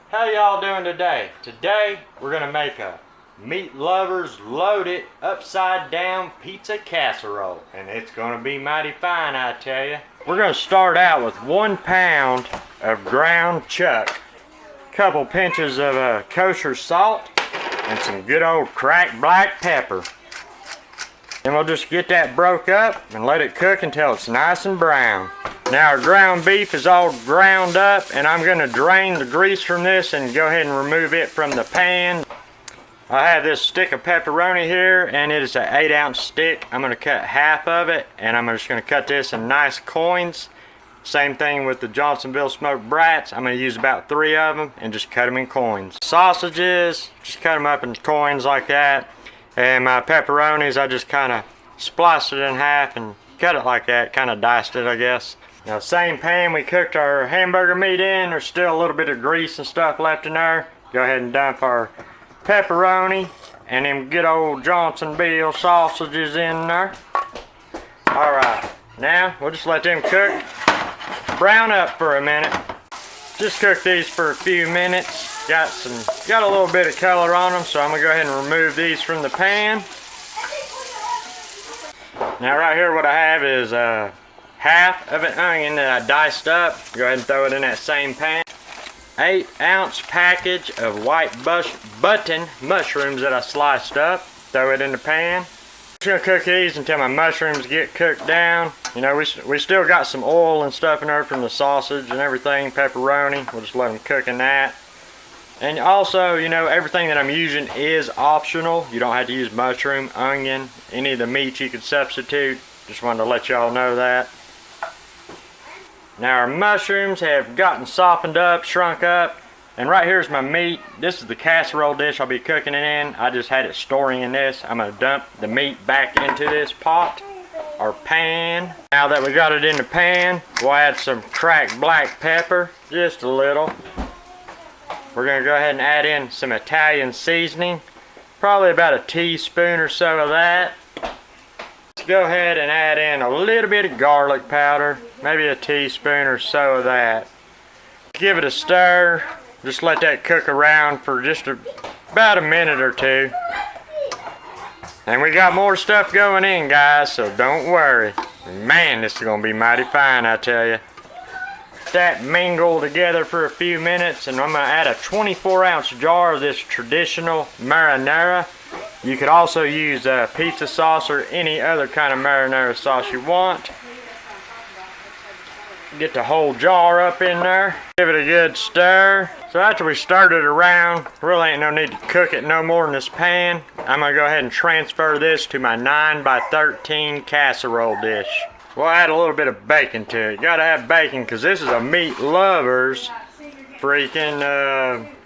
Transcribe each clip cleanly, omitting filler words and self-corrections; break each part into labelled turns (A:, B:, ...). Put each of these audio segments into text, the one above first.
A: How y'all doing today? Today we're gonna make a meat lovers loaded upside down pizza casserole, and it's gonna be mighty fine, I tell you. We're gonna start out with 1 pound of ground chuck, couple pinches of kosher salt, and some good old cracked black pepper. Then we'll just get that broke up and let it cook until it's nice and brown. Now our ground beef is all ground up, and I'm going to drain the grease from this and go ahead and remove it from the pan. I have this stick of pepperoni here, and it is an 8-ounce stick. I'm going to cut half of it, and I'm just going to cut this in nice coins. Same thing with the Johnsonville smoked brats. I'm going to use about 3 of them and just cut them in coins. Sausages, just cut them up in coins like that. And my pepperonis, I just kind of spliced it in half and cut it like that, kind of diced it, I guess. Now, same pan we cooked our hamburger meat in. There's still a little bit of grease and stuff left in there. Go ahead and dump our pepperoni and them good old Johnsonville sausages in there. All right, now we'll just let them cook, brown up for a minute. Just cook these for a few minutes. Got a little bit of color on them, so I'm gonna go ahead and remove these from the pan. Now right here what I have is half of an onion that I diced up. Go ahead and throw it in that same pan. 8-ounce package of white button mushrooms that I sliced up. Throw it in the pan. I'm just gonna cook these until my mushrooms get cooked down. You know, we still got some oil and stuff in there from the sausage and everything, pepperoni. We'll just let them cook in that. And also, you know, everything that I'm using is optional. You don't have to use mushroom, onion, any of the meats you could substitute. Just wanted to let y'all know that. Now our mushrooms have gotten softened up, shrunk up. And right here's my meat. This is the casserole dish I'll be cooking it in. I just had it storing in this. I'm gonna dump the meat back into this pot or pan. Now that we got it in the pan, we'll add some cracked black pepper, just a little. We're gonna go ahead and add in some Italian seasoning, probably about a teaspoon or so of that. Let's go ahead and add in a little bit of garlic powder, maybe a teaspoon or so of that. Give it a stir. Just let that cook around for just about a minute or two. And we got more stuff going in, guys, so don't worry. Man, this is gonna be mighty fine, I tell you. That mingle together for a few minutes, and I'm gonna add a 24-ounce jar of this traditional marinara. You could also use pizza sauce or any other kind of marinara sauce you want. Get the whole jar up in there. Give it a good stir. So after we stirred it around, really ain't no need to cook it no more in this pan. I'm gonna go ahead and transfer this to my 9x13 casserole dish. We'll add a little bit of bacon to it. You gotta have bacon because this is a meat lovers freaking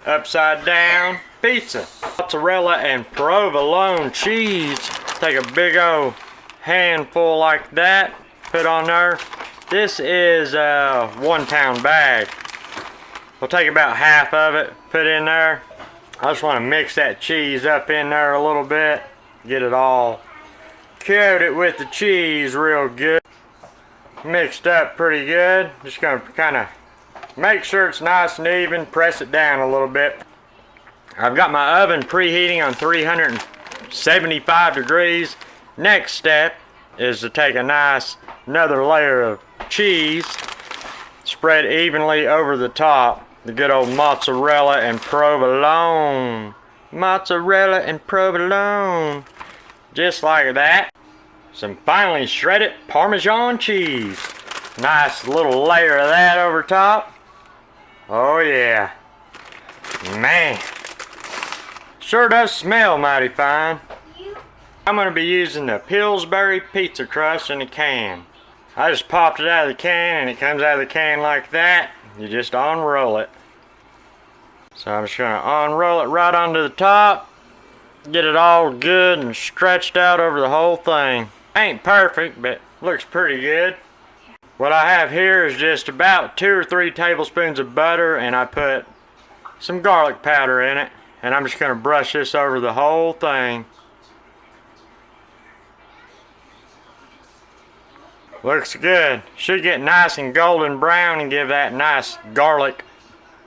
A: upside down pizza. Mozzarella and provolone cheese. Take a big old handful like that, put on there. This is a 1-pound bag. We'll take about half of it, put in there. I just want to mix that cheese up in there a little bit. Get it all coated with the cheese real good. Mixed up pretty good. Just gonna kind of make sure it's nice and even. Press it down a little bit. I've got my oven preheating on 375 degrees. Next step is to take another layer of cheese, spread evenly over the top. The good old mozzarella and provolone. Mozzarella and provolone. Just like that. Some finely shredded Parmesan cheese. Nice little layer of that over top. Oh yeah. Man. Sure does smell mighty fine. I'm going to be using the Pillsbury pizza crust in a can. I just popped it out of the can, and it comes out of the can like that. You just unroll it. So I'm just going to unroll it right onto the top. Get it all good and stretched out over the whole thing. Ain't perfect, but looks pretty good. What I have here is just about 2 or 3 tablespoons of butter, and I put some garlic powder in it. And I'm just going to brush this over the whole thing. Looks good. Should get nice and golden brown and give that nice garlic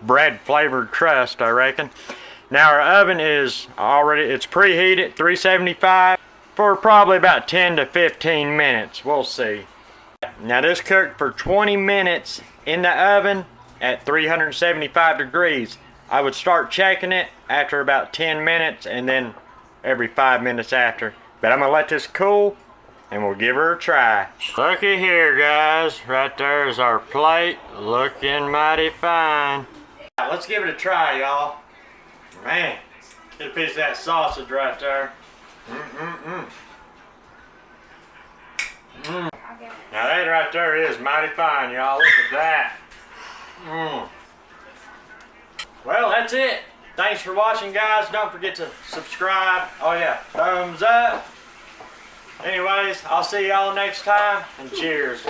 A: bread flavored crust, I reckon. Now our oven is it's preheated, 375, for probably about 10 to 15 minutes. We'll see. Now this cooked for 20 minutes in the oven at 375 degrees. I would start checking it after about 10 minutes and then every 5 minutes after. But I'm gonna let this cool and we'll give her a try. Looky here, guys. Right there is our plate, looking mighty fine. Let's give it a try, y'all. Man, get a piece of that sausage right there. Now that right there is mighty fine, y'all. Look at that. Well, that's it. Thanks for watching, guys. Don't forget to subscribe. Oh yeah, thumbs up. Anyways, I'll see y'all next time, and cheers.